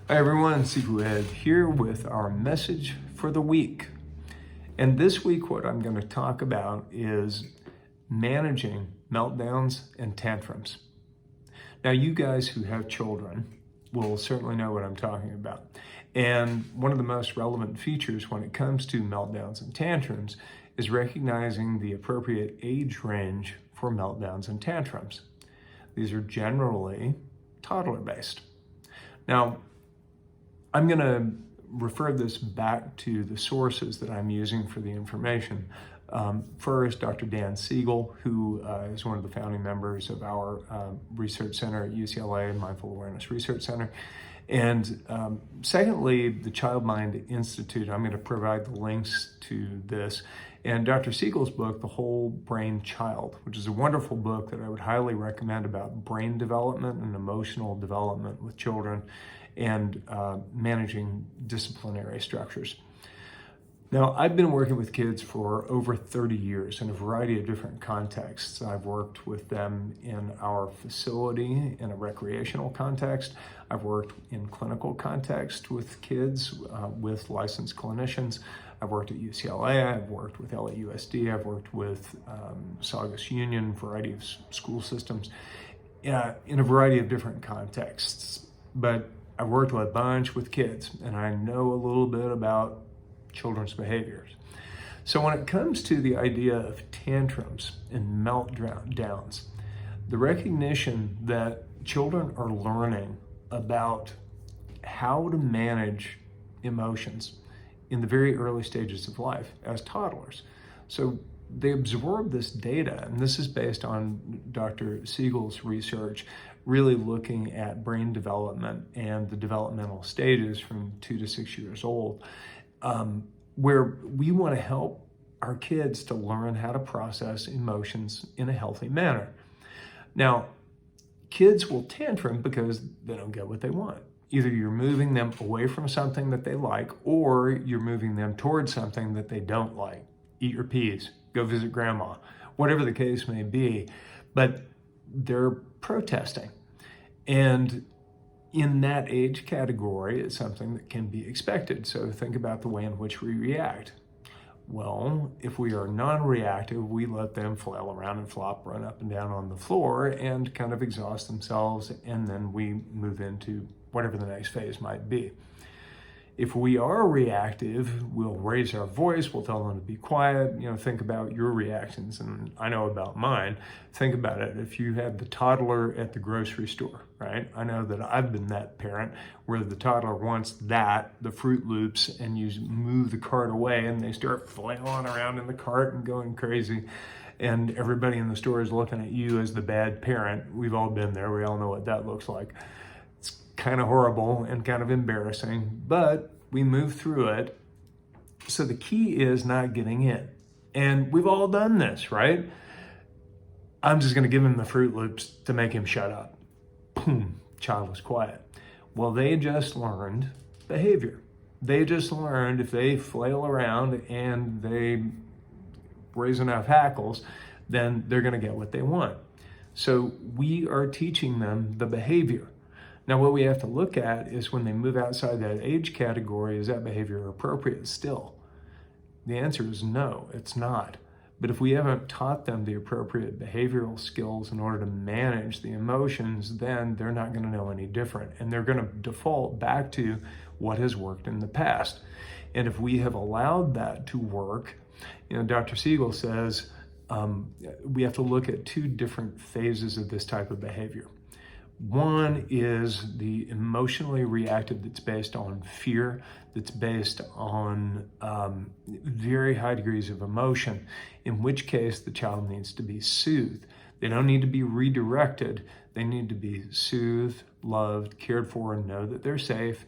Hi everyone, Sifu Ed here with our message for the week. And this week what I'm going to talk about is managing meltdowns and tantrums. Now you guys who have children will certainly know what I'm talking about. And one of the most relevant features when it comes to meltdowns and tantrums is recognizing the appropriate age range for meltdowns and tantrums. These are generally toddler-based. Now, I'm going to refer this back to the sources that I'm using for the information. First, Dr. Dan Siegel, who is one of the founding members of our research center at UCLA, Mindful Awareness Research Center. And secondly, the Child Mind Institute. I'm going to provide the links to this. And Dr. Siegel's book, The Whole Brain Child, which is a wonderful book that I would highly recommend about brain development and emotional development with children and managing disciplinary structures. Now, I've been working with kids for over 30 years in a variety of different contexts. I've worked with them in our facility in a recreational context. I've worked in clinical context with kids, with licensed clinicians. I've worked at UCLA, I've worked with LAUSD, I've worked with Saugus Union, variety of school systems, in a variety of different contexts. But I've worked with a bunch with kids, and I know a little bit about children's behaviors. So when it comes to the idea of tantrums and meltdowns, the recognition that children are learning about how to manage emotions in the very early stages of life as toddlers. So they absorb this data, and this is based on Dr. Siegel's research, really looking at brain development and the developmental stages from 2 to 6 years old, where we want to help our kids to learn how to process emotions in a healthy manner. Now, kids will tantrum because they don't get what they want. Either you're moving them away from something that they like, or you're moving them towards something that they don't like. Eat your peas, go visit grandma, whatever the case may be, but they're protesting. And in that age category, it's something that can be expected. So think about the way in which we react. Well, if we are non-reactive, we let them flail around and flop, run up and down on the floor and kind of exhaust themselves, and then we move into whatever the next phase might be. If we are reactive, we'll raise our voice, we'll tell them to be quiet. Think about your reactions, and I know about mine. Think about it. If you had the toddler at the grocery store, right? I know that I've been that parent where the toddler wants the Fruit Loops, and you move the cart away and they start flailing around in the cart and going crazy. And everybody in the store is looking at you as the bad parent. We've all been there. We all know what that looks like. Kind of horrible and kind of embarrassing, but we move through it. So the key is not giving in. And we've all done this, right? I'm just going to give him the Fruit Loops to make him shut up. Boom, child was quiet. Well, they just learned behavior. They just learned if they flail around and they raise enough hackles, then they're going to get what they want. So we are teaching them the behavior. Now, what we have to look at is when they move outside that age category, is that behavior appropriate still? The answer is no, it's not. But if we haven't taught them the appropriate behavioral skills in order to manage the emotions, then they're not going to know any different. And they're going to default back to what has worked in the past. And if we have allowed that to work, Dr. Siegel says we have to look at 2 different phases of this type of behavior. One is the emotionally reactive, that's based on fear, that's based on very high degrees of emotion, in which case the child needs to be soothed. They don't need to be redirected. They need to be soothed, loved, cared for, and know that they're safe.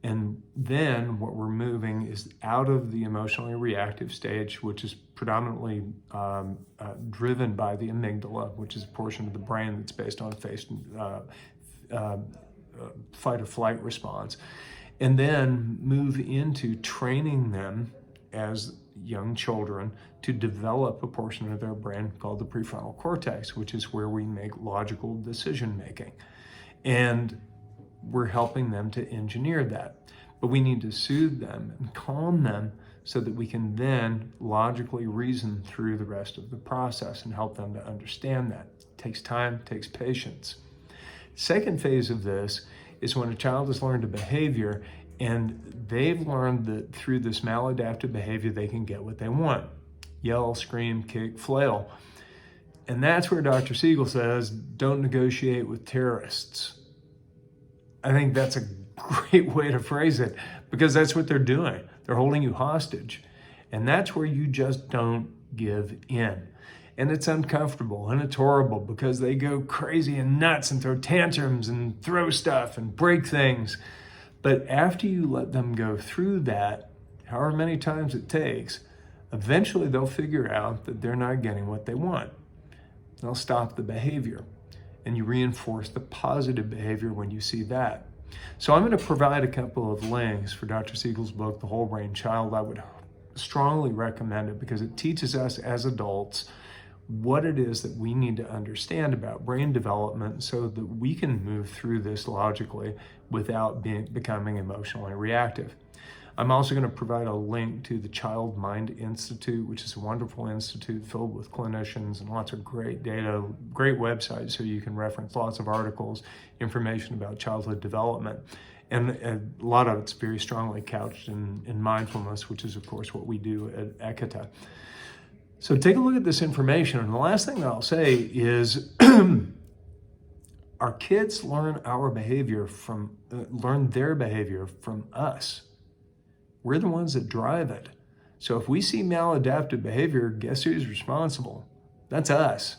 And then what we're moving is out of the emotionally reactive stage, which is predominantly driven by the amygdala, which is a portion of the brain that's based on fight or flight response, and then move into training them as young children to develop a portion of their brain called the prefrontal cortex, which is where we make logical decision making. And we're helping them to engineer that. But we need to soothe them and calm them so that we can then logically reason through the rest of the process and help them to understand that. It takes time, takes patience. Second phase of this is when a child has learned a behavior and they've learned that through this maladaptive behavior, they can get what they want. Yell, scream, kick, flail. And that's where Dr. Siegel says, don't negotiate with terrorists. I think that's a great way to phrase it, because that's what they're doing. They're holding you hostage. And that's where you just don't give in. And it's uncomfortable and it's horrible because they go crazy and nuts and throw tantrums and throw stuff and break things. But after you let them go through that, however many times it takes, eventually they'll figure out that they're not getting what they want. They'll stop the behavior. And you reinforce the positive behavior when you see that. So I'm going to provide a couple of links for Dr. Siegel's book, The Whole Brain Child. I would strongly recommend it because it teaches us as adults what it is that we need to understand about brain development so that we can move through this logically without becoming emotionally reactive. I'm also going to provide a link to the Child Mind Institute, which is a wonderful institute filled with clinicians and lots of great data, great website so you can reference lots of articles, information about childhood development. And a lot of it's very strongly couched in mindfulness, which is, of course, what we do at Ekata. So take a look at this information. And the last thing that I'll say is our kids learn their behavior from us. We're the ones that drive it. So if we see maladaptive behavior, guess who's responsible? That's us.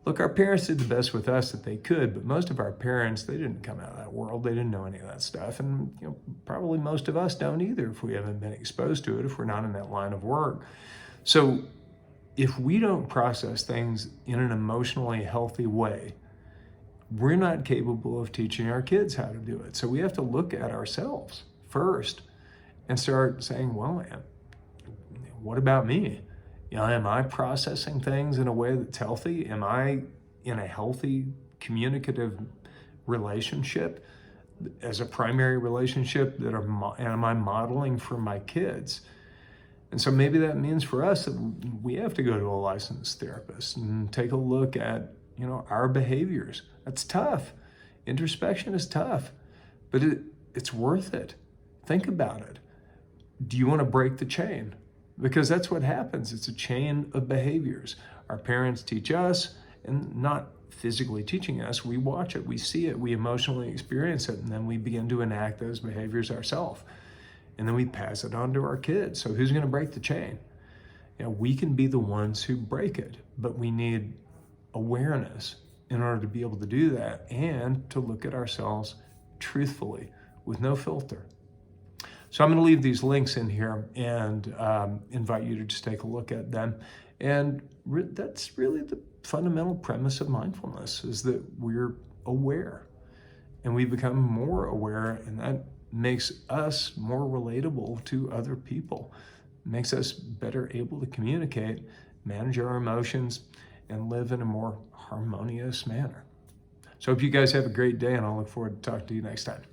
Look, our parents did the best with us that they could, but most of our parents, they didn't come out of that world. They didn't know any of that stuff. And probably most of us don't either if we haven't been exposed to it, if we're not in that line of work. So if we don't process things in an emotionally healthy way, we're not capable of teaching our kids how to do it. So we have to look at ourselves first and start saying, well, what about me? Am I processing things in a way that's healthy? Am I in a healthy communicative relationship as a primary relationship that am I modeling for my kids? And so maybe that means for us that we have to go to a licensed therapist and take a look at, our behaviors. That's tough. Introspection is tough, but it's worth it. Think about it. Do you want to break the chain? Because that's what happens. It's a chain of behaviors. Our parents teach us, and not physically teaching us. We watch it, we see it, we emotionally experience it, and then we begin to enact those behaviors ourselves. And then we pass it on to our kids. So who's going to break the chain? We can be the ones who break it, but we need awareness in order to be able to do that and to look at ourselves truthfully with no filter. So I'm going to leave these links in here and invite you to just take a look at them. And that's really the fundamental premise of mindfulness, is that we're aware and we become more aware, and that makes us more relatable to other people, makes us better able to communicate, manage our emotions, and live in a more harmonious manner. So I hope you guys have a great day, and I'll look forward to talking to you next time.